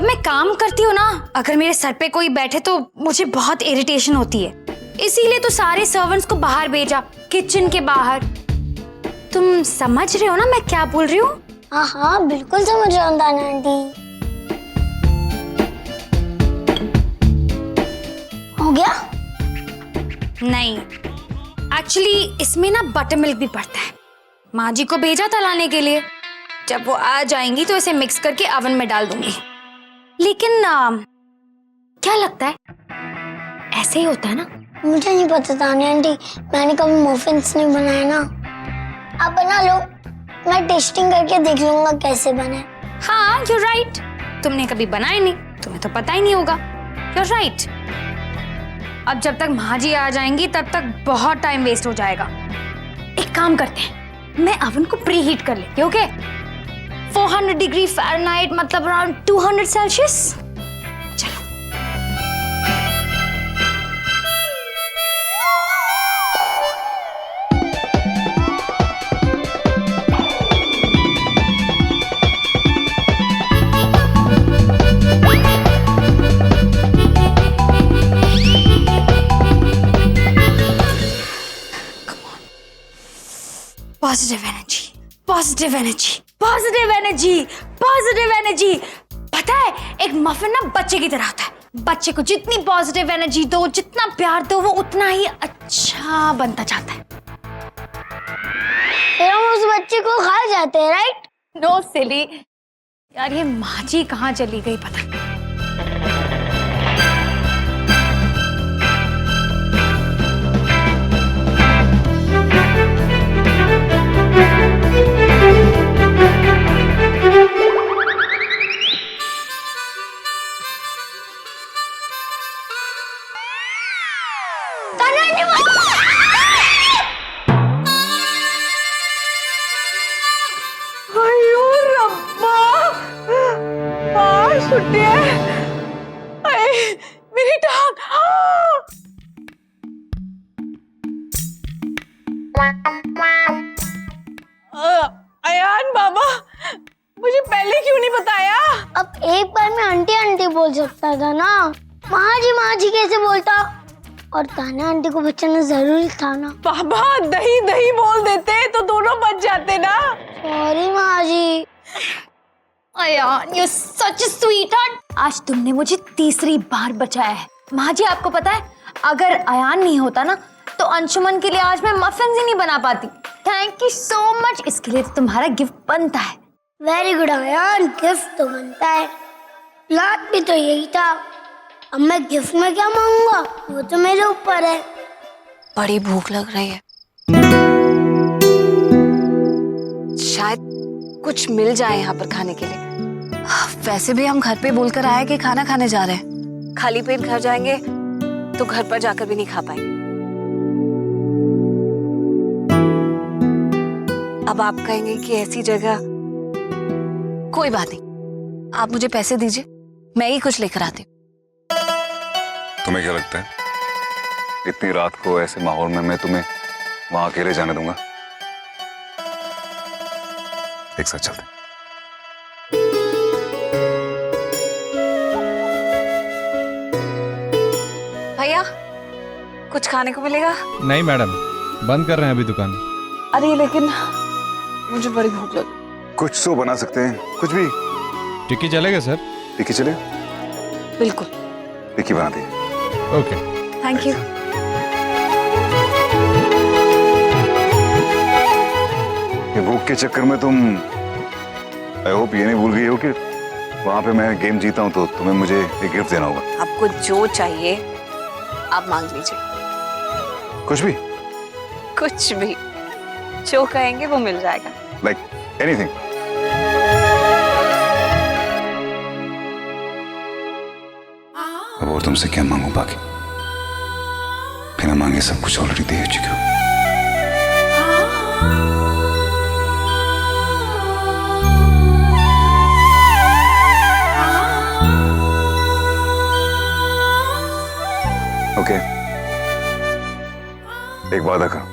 जब मैं काम करती हूँ ना, अगर मेरे सर पे कोई बैठे तो मुझे बहुत इरिटेशन होती है। इसीलिए तो सारे सर्वेंट्स को बाहर भेजा, किचन के बाहर। तुम समझ रहे हो ना मैं क्या बोल रही हूँ? हाँ हाँ बिल्कुल समझ रहा हूँ ताना आंटी। हो गया? नहीं, एक्चुअली इसमें ना बटर मिल्क भी पड़ता है। माँ जी को भेजा था लाने के लिए। जब वो आ जाएंगी तो इसे मिक्स करके ओवन में डाल दूंगी। लेकिन क्या लगता है, ऐसे ही होता है ना? मुझे नहीं पता ताना आंटी, मैंने कभी मफिन्स नहीं बनाए ना। आप बना लो, मैं टेस्टिंग करके देख लूंगा कैसे बने। हाँ, you're right। तुमने कभी बनाए नहीं, तुम्हें तो पता ही नहीं होगा। You're right। अब जब तक माँ जी आ जाएंगी तब तक बहुत टाइम वेस्ट हो जाएगा। एक काम करते हैं, मैं ओवन को प्री हीट कर लेती हूँ, ओके? 400 डिग्री फ़ारेनहाइट मतलब अराउंड 200 सेल्सियस। चलो। Positive energy, positive energy, positive energy, positive energy. पता है, एक मफिन ना बच्चे की तरह होता है। बच्चे को जितनी पॉजिटिव एनर्जी दो, जितना प्यार दो, वो उतना ही अच्छा बनता जाता है। फिर हम उस बच्चे को खा जाते हैं, राइट? नो सिली। यार ये माँ जी कहाँ चली गई पता नहीं। मेरी टांग। अयान बाबा, मुझे पहले क्यों नहीं बताया? अब एक बार में आंटी आंटी बोल सकता था ना, माँ जी कैसे बोलता? और ताना आंटी को बचाना जरूरी था ना। बाबा दही दही बोल देते तो दोनों बच जाते ना। सॉरी माँ जी। Ayan, you're such a sweetheart। आज तुमने मुझे तीसरी बार बचाया है। माँ जी आपको पता है, अगर अयान नहीं होता ना तो अंशुमन के लिए आज मैं मफिन्स ही नहीं बना पाती। Thank you so much. इसके लिए तो तुम्हारा गिफ्ट बनता है। वेरी गुड अयान, गिफ्ट तो बनता है। प्लान भी तो यही था। अब मैं गिफ्ट में क्या मांगूंगा, वो तो मेरे ऊपर है। बड़ी भूख लग रही है, शायद कुछ मिल जाए यहाँ पर खाने के लिए। वैसे भी हम घर पे बोलकर आए कि खाना खाने जा रहे हैं। खाली पेट घर जाएंगे तो घर पर जाकर भी नहीं खा पाएंगे। अब आप कहेंगे कि ऐसी जगह, कोई बात नहीं, आप मुझे पैसे दीजिए, मैं ही कुछ लेकर आती हूँ। तुम्हें क्या लगता है इतनी रात को ऐसे माहौल में मैं तुम्हें वहां अकेले जाने दूंगा? एक साथ चलते हैं। भैया, कुछ खाने को मिलेगा? नहीं मैडम, बंद कर रहे हैं अभी दुकान। अरे लेकिन मुझे बड़ी भूख लगी। कुछ तो बना सकते हैं, कुछ भी। टिक्की चलेगा सर? टिक्की चले? बिल्कुल। टिक्की बना दी। Okay, thank you. ये भूख के चक्कर में तुम आई होप ये नहीं भूल गई हो कि वहां पे मैं गेम जीता हूं तो तुम्हें मुझे एक गिफ्ट देना होगा। आपको जो चाहिए आप मांग लीजिए। कुछ भी? कुछ भी, जो कहेंगे वो मिल जाएगा। Like anything. अब और तुमसे क्या मांगू बाकी? बिना मांगे सब कुछ ऑलरेडी दे चुके हो। ओके, एक वादा करो,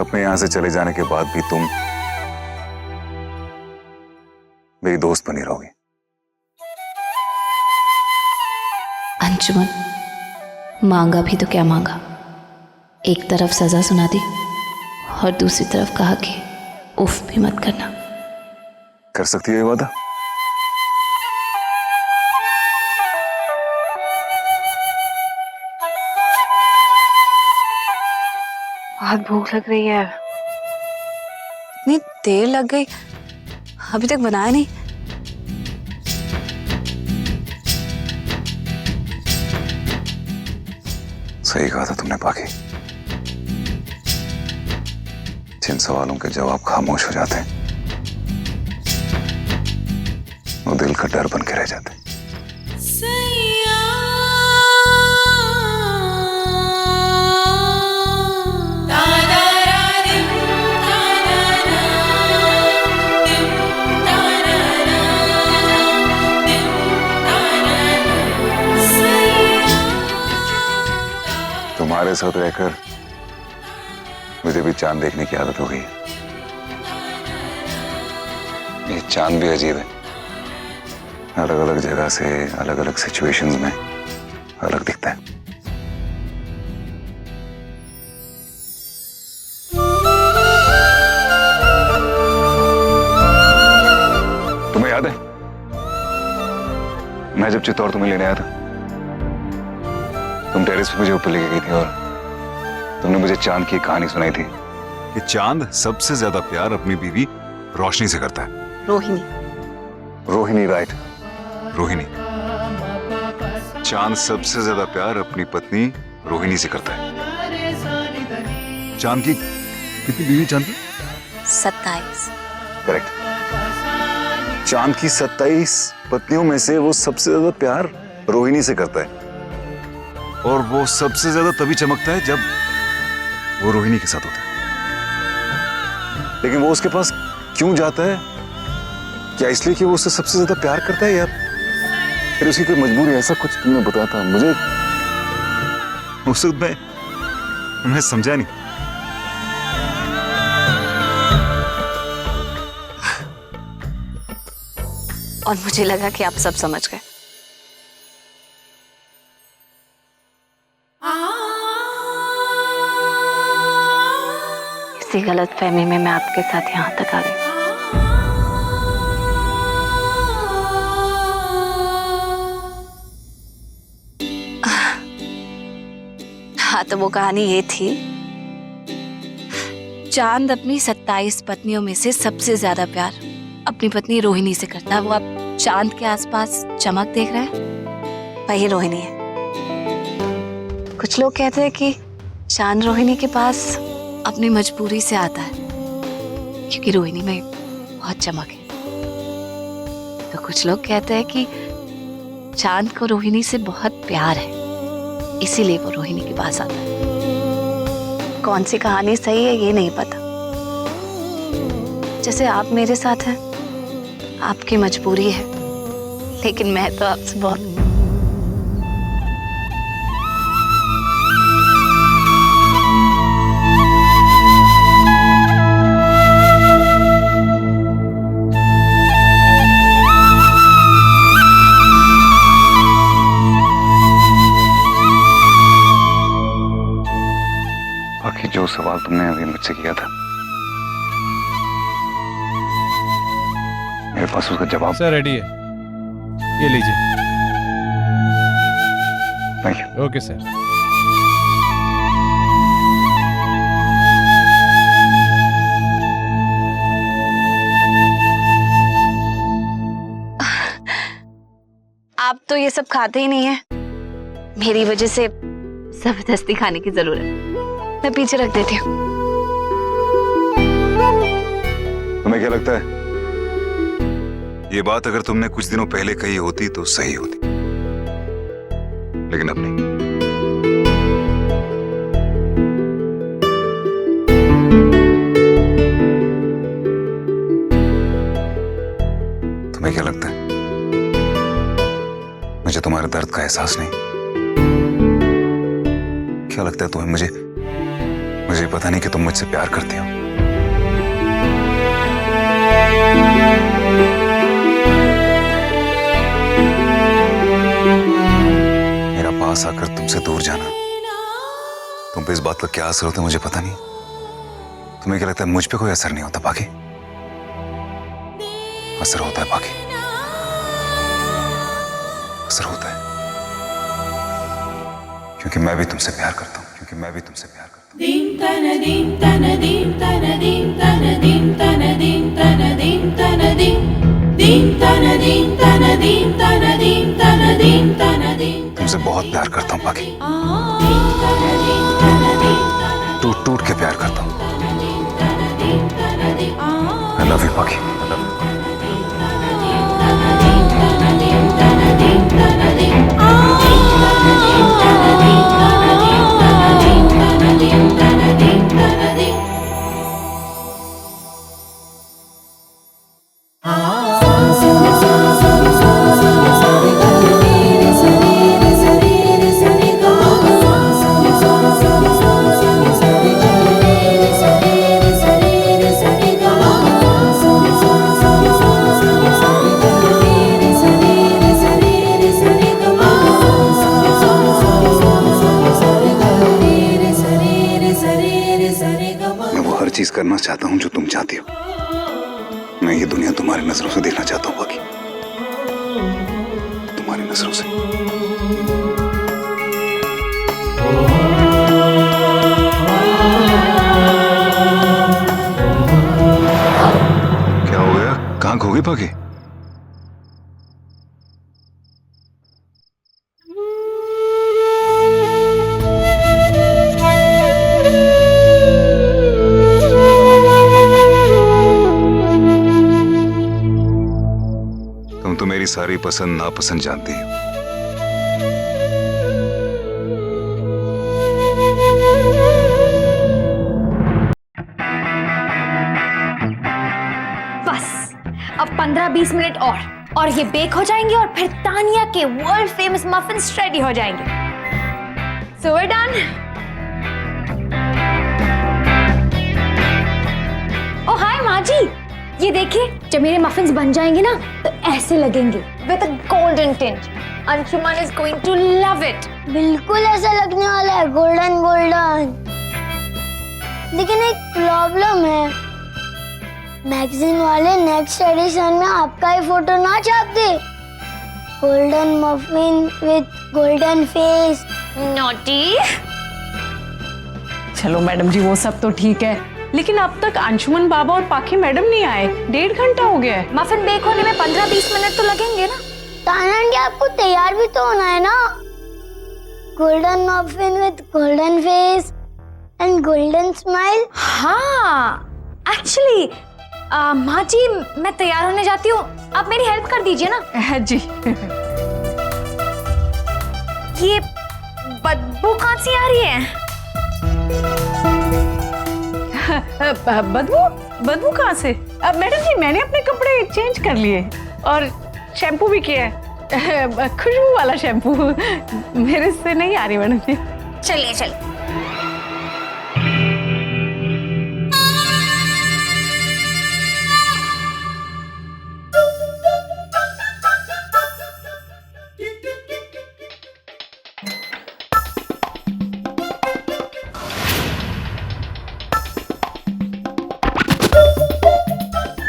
अपने यहां से चले जाने के बाद भी तुम मेरी दोस्त बनी रहोगी। अंजुमन, मांगा भी तो क्या मांगा, एक तरफ सजा सुना दी और दूसरी तरफ कहा कि उफ भी मत करना। कर सकती है ये वादा? बहुत भूख लग रही है, इतनी देर लग गई, अभी तक बनाया नहीं। सही कहा था तुमने पाकी, जिन सवालों के जवाब खामोश हो जाते हैं वो दिल का डर बन के रह जाते हैं। तुम्हारे साथ रहकर मुझे भी चांद देखने की आदत हो गई है। ये चांद भी अजीब है, अलग अलग जगह से अलग अलग सिचुएशंस में अलग दिखता है। तुम्हें याद है मैं जब चित्तौड़ तुम्हें लेने आया था, तुम टेरेस पे मुझे ऊपर लेके गई थी और तुमने मुझे चांद की कहानी सुनाई थी कि चांद सबसे ज्यादा प्यार अपनी बीवी रोशनी से करता है। रोहिणी। रोहिणी, राइट, रोहिणी। चांद सबसे ज्यादा प्यार अपनी पत्नी रोहिणी से करता है। चांद की कितनी बीवी? चांद की 27। करेक्ट। चांद की 27 पत्नियों में से वो सबसे ज्यादा प्यार रोहिणी से करता है, और वो सबसे ज्यादा तभी चमकता है जब वो रोहिणी के साथ होता है। लेकिन वो उसके पास क्यों जाता है? क्या इसलिए कि वो उससे सबसे ज्यादा प्यार करता है, या फिर उसकी कोई मजबूरी? ऐसा कुछ तुमने बताया था मुझे, उस वक्त मैं समझा नहीं। और मुझे लगा कि आप सब समझ गए। इसी गलतफहमी में मैं आपके साथ यहाँ तक आ गई। हाँ, तो वो कहानी ये थी, चांद अपनी 27 पत्नियों में से सबसे ज्यादा प्यार अपनी पत्नी रोहिणी से करता है। वो आप चांद के आसपास चमक देख रहे हैं, वही रोहिणी है। कुछ लोग कहते हैं कि चांद रोहिणी के पास अपनी मजबूरी से आता है, क्योंकि रोहिणी में बहुत चमक है। तो कुछ लोग कहते हैं कि चांद को रोहिणी से बहुत प्यार है, इसीलिए वो रोहिणी के पास आता है। कौन सी कहानी सही है ये नहीं पता। जैसे आप मेरे साथ हैं, आपकी मजबूरी है, लेकिन मैं तो आपसे बहुत बाकी जो सवाल तुमने अभी मुझसे किया था, मेरे पास उसका जवाब। सर रेडी है, ये लीजिए। Thank you. Okay sir. आप तो ये सब खाते ही नहीं है, मेरी वजह से जबरदस्ती खाने की जरूरत है। मैं पीछे रख देती हूँ। तुम्हें क्या लगता है, ये बात अगर तुमने कुछ दिनों पहले कही होती तो सही होती, लेकिन अब नहीं। तुम्हें क्या लगता है, मुझे तुम्हारे दर्द का एहसास नहीं? क्या लगता है तुम्हें मुझे पता नहीं कि तुम मुझसे प्यार करती हो? मेरा तुम पे इस बात का क्या असर होता है मुझे पता नहीं। तुम्हें क्या लगता है मुझ पे कोई असर नहीं होता? बाकी असर होता है, बाकी असर होता है, क्योंकि मैं भी तुमसे प्यार करता हूं, क्योंकि मैं भी तुमसे प्यार करता हूं। Dim tana dim tana dim tana dim tana dim tana dim tana dim tana dim dim tana dim tana dim tana dim tana dim tana dim तुमसे बहुत प्यार करता हूं बाकी, टूट टूट के प्यार करता हूं। I love you बाकी, I love you। चीज करना चाहता हूं जो तुम चाहती हो। मैं ये दुनिया तुम्हारी नजरों से देखना चाहता हूं बाकी, तुम्हारी नजरों से। क्या हो गया? कहां खो गई बाकी? तुम तो मेरी सारी पसंद नापसंद जानती हो। बस अब 15-20 मिनट और ये बेक हो जाएंगे और फिर तानिया के वर्ल्ड फेमस मफिन्स रेडी हो जाएंगे। So we done. ओ हाय माँ जी, ये देखिए जब मेरे मफिन्स बन जाएंगे ना तो ऐसे लगेंगे with a golden tint. Anshuman is going to love it. बिल्कुल ऐसा लगने वाला है, गोल्डन गोल्डन। लेकिन एक प्रॉब्लम है, मैगजीन वाले नेक्स्ट एडिशन में आपका ही फोटो ना छाप दे। Golden muffin with golden face. Naughty. चलो मैडम जी वो सब तो ठीक है, लेकिन अब तक अंशुमन बाबा और पाखी मैडम नहीं आए। 1.5 घंटा हो गया है। मफिन बेक होने में 15-20 मिनट तो लगेंगे ना। ताना आंटी आपको तैयार भी तो होना है ना। Golden muffin with golden face and golden smile. हाँ एक्चुअली माँ जी मैं तैयार होने जाती हूँ, आप मेरी हेल्प कर दीजिए ना। जी। ये बदबू कहाँ से आ रही है? बदबू कहाँ से? मैडम जी मैंने अपने कपड़े चेंज कर लिए और शैम्पू भी किया है, खुशबू वाला शैम्पू। मेरे से नहीं आ रही मैडम जी। चलिए चलिए।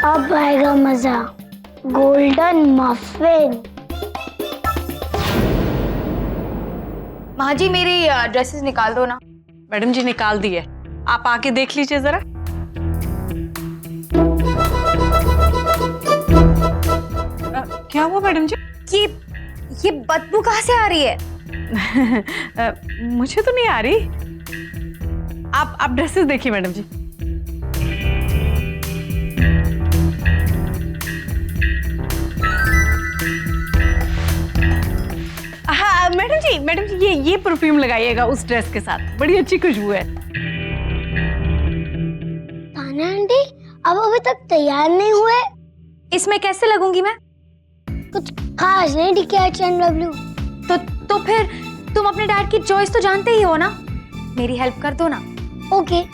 अब आएगा मजा। Golden muffin. माँ जी मेरी ड्रेसेस निकाल दो ना। मैडम जी निकाल दी है, आप आके देख लीजिए जरा। क्या हुआ मैडम जी? ये बदबू कहाँ से आ रही है? मुझे तो नहीं आ रही। आप ड्रेसेस देखिए मैडम जी। हाँ मैडम जी ये परफ्यूम लगाइएगा उस ड्रेस के साथ, बड़ी अच्छी खुशबू है। ताना आंटी अब अभी तक तैयार नहीं हुए। इसमें कैसे लगूंगी मैं? कुछ खास नहीं दिखा HW। तो फिर तुम अपने डैड की चॉइस तो जानते ही हो ना, मेरी हेल्प कर दो ना। ओके।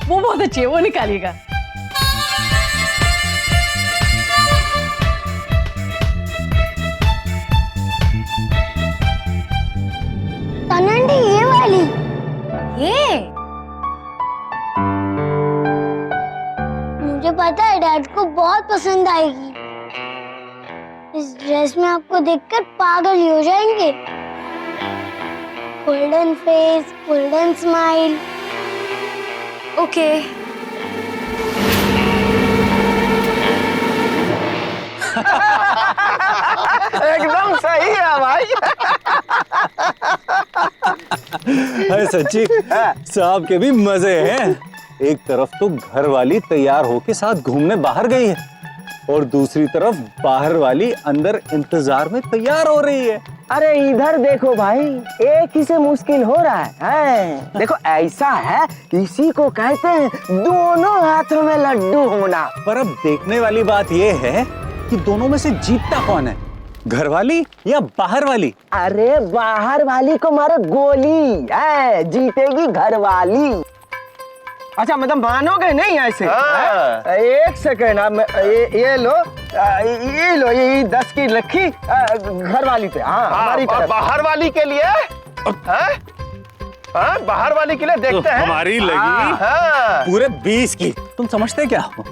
वो बहुत अच्छी है, वो निकालिएगा। ये मुझे पता है डैड को बहुत पसंद आएगी। इस ड्रेस में आपको देखकर पागल ही हो जाएंगे। Golden face, golden smile. Okay. एकदम सही है भाई। अरे सच्ची साहब के भी मजे हैं। एक तरफ तो घर वाली तैयार होके साथ घूमने बाहर गई है और दूसरी तरफ बाहर वाली अंदर इंतजार में तैयार हो रही है। अरे इधर देखो भाई, एक ही से मुश्किल हो रहा है। देखो ऐसा है, इसी को कहते हैं दोनों हाथों में लड्डू होना। पर अब देखने वाली बात यह है कि दोनों में से जीतता कौन है, घर वाली या बाहर वाली? अरे बाहर वाली को मारो गोली, जीतेगी घर वाली। अच्छा मतलब मानोगे नहीं ऐसे? एक सेकेंड, अब ये लो, ये 10 की रखी घर वाली पे। हाँ हमारी तरफ। बाहर वाली के लिए बाहर वाली के लिए देखते हैं। हमारी लगी पूरे 20 की। तुम समझते क्या हो,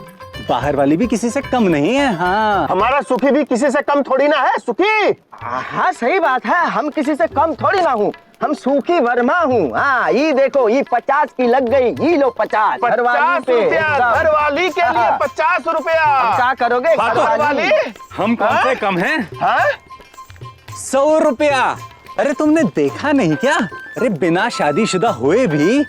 बाहर वाली भी किसी से कम नहीं है। हाँ हमारा सुखी भी किसी से कम थोड़ी ना है। सुखी, हाँ सही बात है, हम किसी से कम थोड़ी ना हूँ, हम सुखी वर्मा हूँ। हाँ ये देखो, ये 50 की लग गई, ये लो 50 50 रुपया घर वाली के लिए। 50 रुपया क्या करोगे घर वाली? हम कौन से कम हैं? 100 रुपया। अरे तुमने देखा नहीं क्या? अरे बिना शादीशुदा हुए भी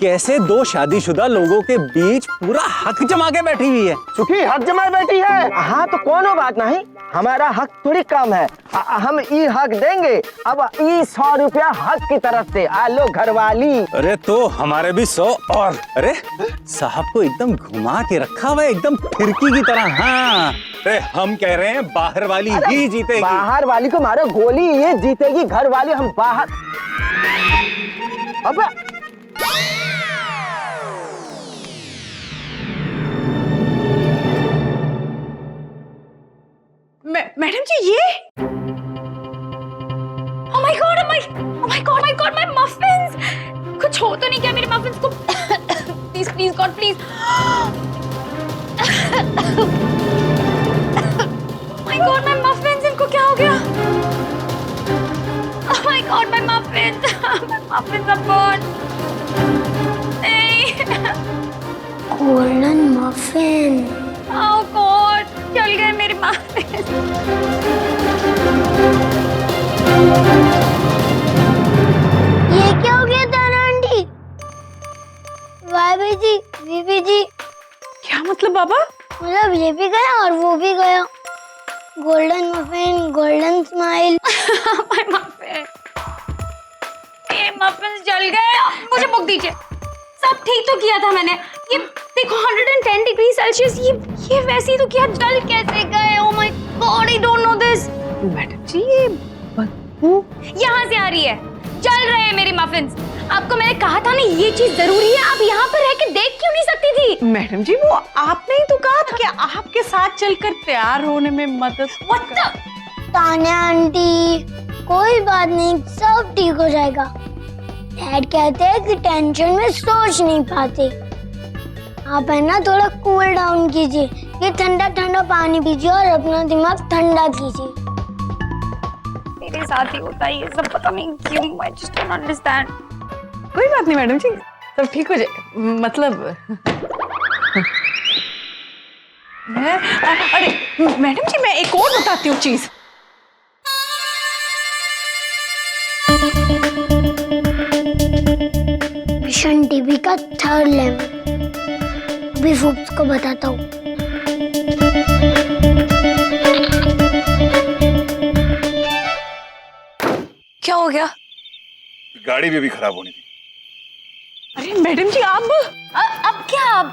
कैसे दो शादीशुदा लोगों के बीच पूरा हक जमा के बैठी हुई है। सुखी हक जमा बैठी है। हाँ तो कोनो बात नहीं, हमारा हक थोड़ी कम है, हम ये हक देंगे। अब ये 100 रुपया हक की तरफ से। आ लो घर वाली। अरे तो हमारे भी 100 और। अरे साहब को एकदम घुमा के रखा हुआ है, एकदम फिरकी की तरह। हाँ अरे हम कह रहे हैं बाहर वाली ही जीतेगी। बाहर वाली को मारो गोली, ये जीतेगी घर वाली। हम बाहर। अब मैडम जी ये Oh my God, my muffins! कुछ हो तो नहीं क्या मेरे muffins को? Please God, please. My God, my muffins! इनको क्या हो गया? Oh my God, my muffins! My muffins are burned. नहीं. Golden muffin. Oh God, जल गए मेरे muffins. ये क्या हो गया तारा आंटी? भाभी जी, बीबी जी, क्या मतलब बाबा? मतलब ये भी गया और वो भी गया। Golden muffin, golden smile. My muffin. मेरे muffins जल गए. मुझे बुक दीजिए. सब ठीक तो किया था मैंने. ये देखो 110 डिग्री सेल्सियस. ये वैसे ही तो किया. जल कैसे गए? Oh my God, I don't know this. Madam ji ये बदबू यहाँ से आ रही है. जल रहे हैं मेरे मफिन्स. आपको मैंने कहा था ना ये चीज जरूरी है. आप यहाँ पर रह के देख क्यों नहीं सकती थी? मैडम जी वो आपने ही तो कहा था कि आपके साथ चलकर तैयार होने में मदद। What the? तान्या आंटी, कोई बात नहीं, सब ठीक हो जाएगा। डैड कहते हैं कि टेंशन में सोच नहीं पाते। आप है ना थोड़ा कूल डाउन कीजिए, ये ठंडा ठंडा पानी पीजिए और अपना दिमाग ठंडा कीजिए। मेरे साथ ही होता है ये सब. पता नहीं क्यों. I just don't understand. कोई बात नहीं मैडम जी, सब ठीक हो जाए। मतलब अरे मैडम जी मैं एक और बताती हूँ चीज। मिशन टीवी का 3rd लेवल अभी फूप्स को बताता हूँ। क्या हो गया? गाड़ी भी अभी खराब होनी थी। अरे मैडम जी आप अब क्या? अब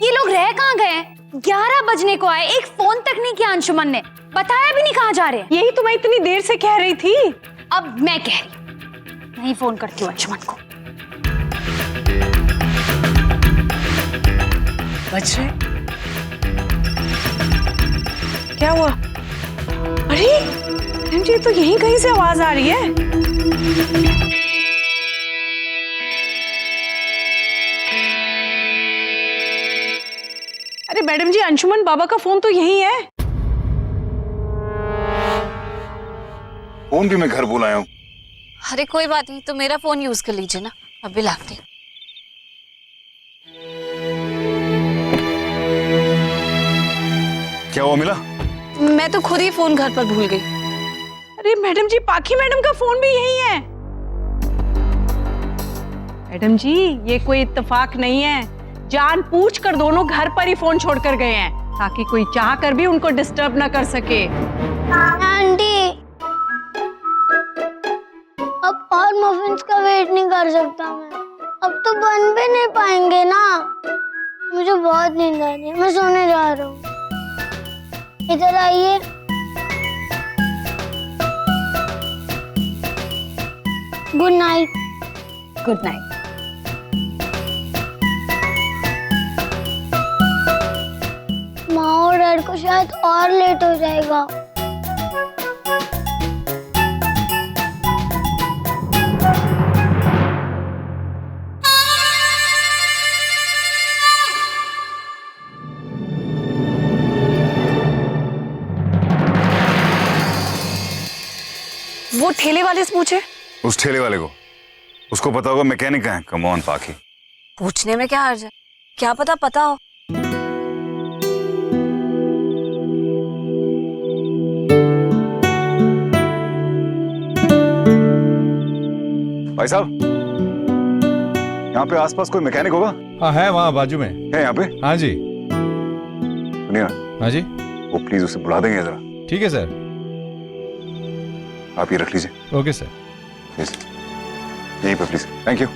ये लोग रह कहाँ गए? 11 बजने को आए. एक फोन तक नहीं किया अंशुमन ने. बताया भी नहीं कहाँ जा रहे हैं. यही तो मैं इतनी देर से कह रही थी। अब मैं कह रही हूँ, नहीं फोन करती हूँ अंशुमन को. बज रहे क्या हुआ? अरे मैडम जी तो यहीं कहीं से आवाज आ रही है। अंशुमन बाबा का फोन तो यही है। फोन भी मैं घर बुलाया हूँ। अरे कोई बात नहीं, तो मेरा फोन यूज कर लीजिए ना, अभी लाती हूँ। क्या हुआ मिला? मैं तो खुद ही फोन घर पर भूल गई। अरे मैडम जी, पाखी मैडम का फोन भी यही है। मैडम जी, ये कोई इत्तेफाक नहीं है, जानबूझ कर दोनों घर पर ही फोन छोड़कर गए हैं ताकि कोई चाह कर भी उनको डिस्टर्ब ना कर सके। आंटी, अब और मफिन्स का वेट नहीं कर सकता मैं। अब तो बन भी नहीं पाएंगे ना। मुझे बहुत नींद आ रही है, मैं सोने जा रहा हूँ। इधर आइए। Good night. Good night. माँ और डैड को शायद और लेट हो जाएगा। वो ठेले वाले से पूछे। उस ठेले वाले को, उसको पता होगा मैकेनिक है। कम ऑन पाखी, पूछने में क्या हर्ज है, क्या पता हो। भाई साहब, यहाँ पे आसपास कोई मैकेनिक होगा? हाँ है, वहाँ बाजू में है यहाँ पे? हाँ जी। सुनिए ना, हाँ जी, वो प्लीज उसे बुला देंगे जरा। ठीक है सर। आप ये रख लीजिए। Okay sir. प्लीज यहीं पे प्लीज। Thank you.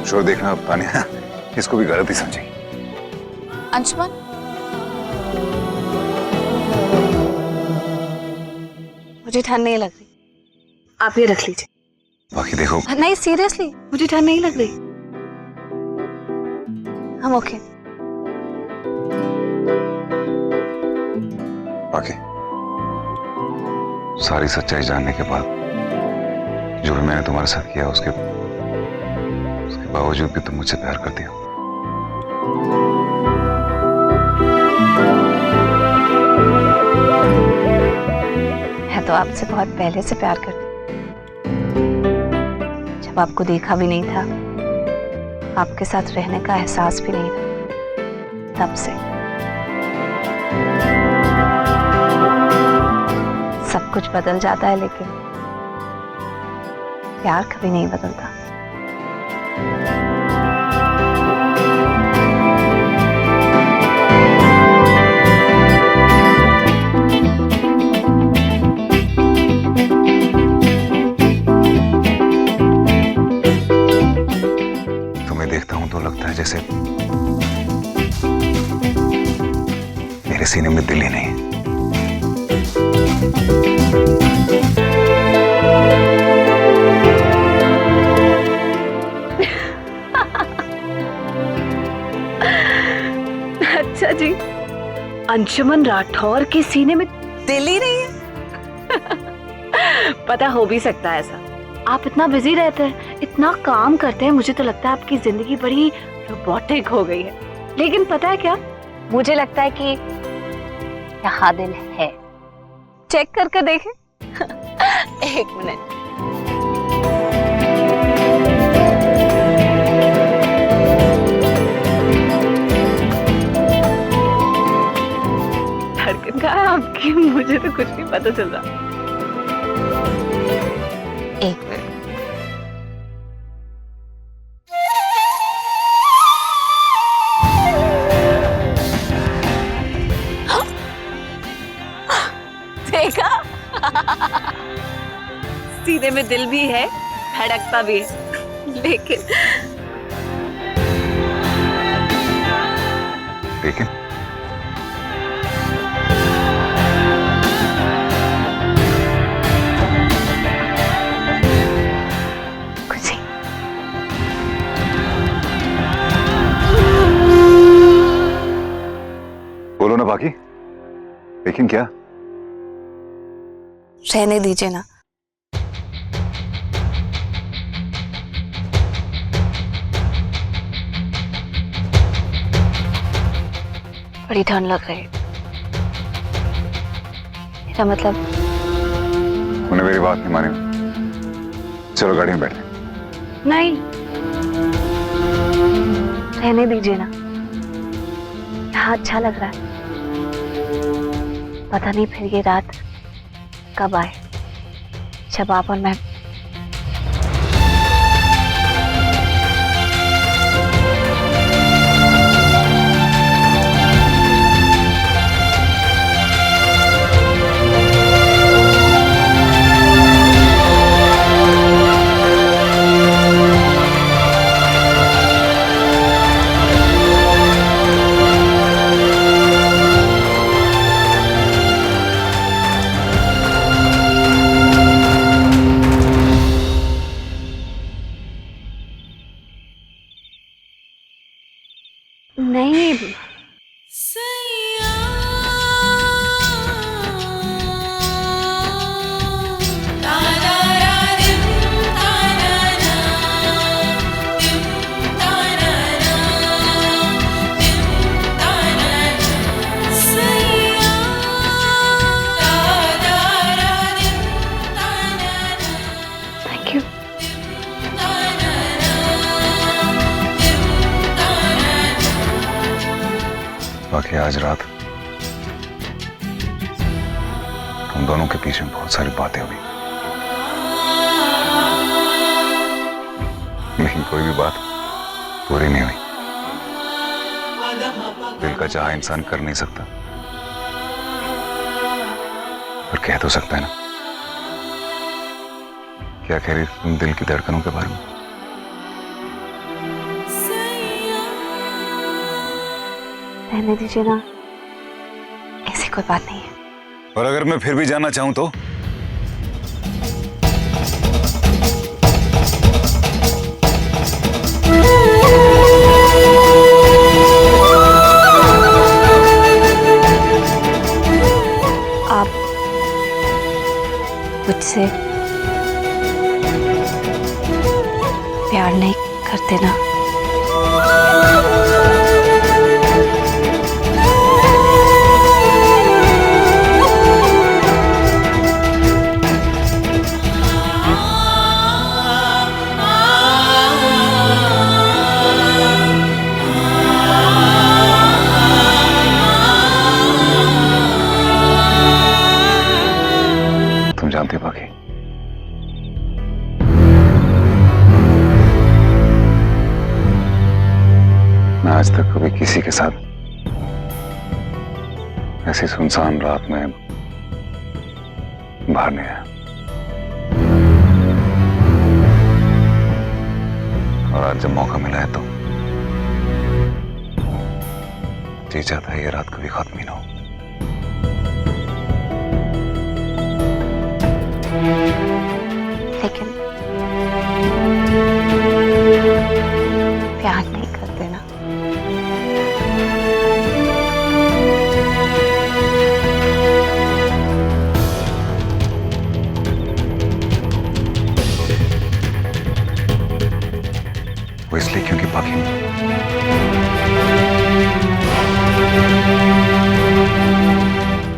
शोर देखना तानिया, इसको भी गलत ही समझी। अंशुमन, मुझे ठंड नहीं लग रही, आप ये रख लीजिए। बाकी देखो। नहीं सीरियसली, मुझे ठंड नहीं लग रही। हम ओके। बाकी सारी सच्चाई जानने के बाद जो भी मैंने तुम्हारे साथ किया, उसके बावजूद भी तुम मुझसे प्यार करती हो। मैं तो आपसे बहुत पहले से प्यार करती, जब आपको देखा भी नहीं था, आपके साथ रहने का एहसास भी नहीं था, तब से। सब कुछ बदल जाता है लेकिन प्यार कभी नहीं बदलता। तुम्हें देखता हूं तो लगता है जैसे मेरे सीने में दिल ही नहीं है। अच्छा जी, अंशुमन राठौर के सीने में दिल ही नहीं है। पता हो भी सकता है ऐसा, आप इतना बिजी रहते हैं, इतना काम करते हैं, मुझे तो लगता है आपकी जिंदगी बड़ी रोबोटिक हो गई है। लेकिन पता है क्या, मुझे लगता है कि यहाँ दिल है। चेक करके देखें। एक मिनट। धड़कन कहाँ है आपकी? मुझे तो कुछ नहीं पता चल रहा। सीने में दिल भी है, धड़कता भी है, लेकिन कुछ नहीं। बोलो ना बाकी, लेकिन क्या? रहने दीजिए ना। बड़ी ठंड लग रही है। मेरा मतलब उन्हें मेरी बात नहीं मानी। चलो गाड़ी में बैठे। नहीं, रहने दीजिए ना, यहाँ अच्छा लग रहा है। पता नहीं फिर ये रात कब आए जब आप और मैं नहीं। Thank you. बाकी आज रात हम दोनों के बीच में बहुत सारी बातें हुई, लेकिन कोई भी बात पूरी नहीं हुई। दिल का चाहा इंसान कर नहीं सकता, पर कह तो सकता है ना। क्या कह रही तुम दिल की धड़कनों के बारे में? रहने दीजिए ना, ऐसी कोई बात नहीं है। और अगर मैं फिर भी जानना चाहूं तो? आप मुझसे प्यार नहीं करते ना? तुम जानते हो बाकी, मैं आज तक कभी किसी के साथ ऐसी सुनसान रात में बाहर नहीं आया, और आज जब मौका मिला है तो जी चाहता है ये रात कभी खत्म ही ना हो। लेकिन प्यार नहीं करते ना? वो इसलिए क्योंकि बाकी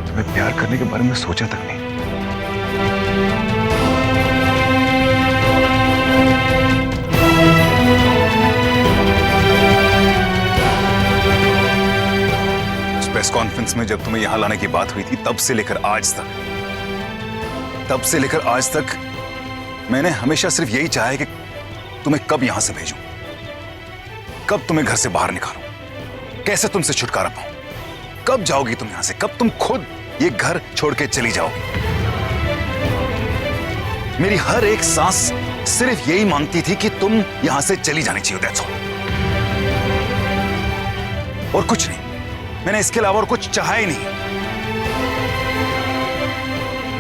तुम्हें प्यार करने के बारे में सोचा तक नहीं। प्रेस कॉन्फ्रेंस में जब तुम्हें यहां लाने की बात हुई थी, तब से लेकर आज तक मैंने हमेशा सिर्फ यही चाहा है कि तुम्हें कब यहां से भेजूं, कब तुम्हें घर से बाहर निकालूं, कैसे तुमसे छुटकारा पाऊं, कब जाओगी तुम यहां से, कब तुम खुद ये घर छोड़ के चली जाओगी। मेरी हर एक सांस सिर्फ यही मांगती थी कि तुम यहां से चली जानी चाहिए, दैट्स ऑल। और कुछ नहीं, मैंने इसके अलावा और कुछ चाहा ही नहीं।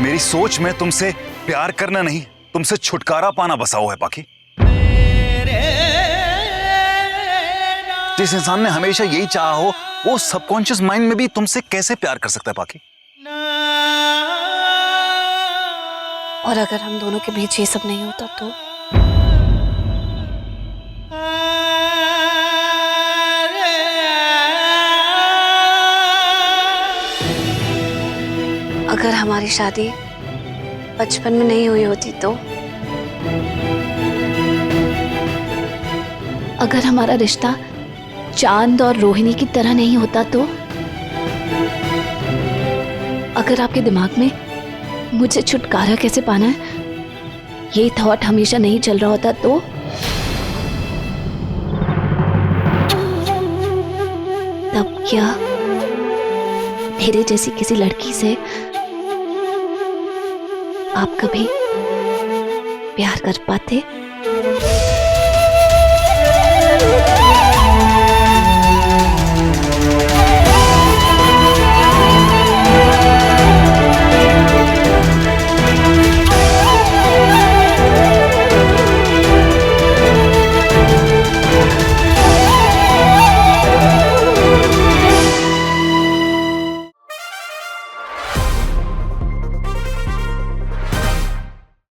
मेरी सोच में तुमसे प्यार करना नहीं, तुमसे छुटकारा पाना बसा हुआ है पाखी। जिस इंसान ने हमेशा यही चाहा हो, वो सबकॉन्शियस माइंड में भी तुमसे कैसे प्यार कर सकता है पाखी? और अगर हम दोनों के बीच ये सब नहीं होता तो? अगर हमारी शादी बचपन में नहीं हुई होती तो? अगर हमारा रिश्ता चांद और रोहिणी की तरह नहीं होता तो? अगर आपके दिमाग में मुझे छुटकारा कैसे पाना है ये थॉट हमेशा नहीं चल रहा होता तो? तब क्या मेरे जैसी किसी लड़की से आप कभी प्यार कर पाते?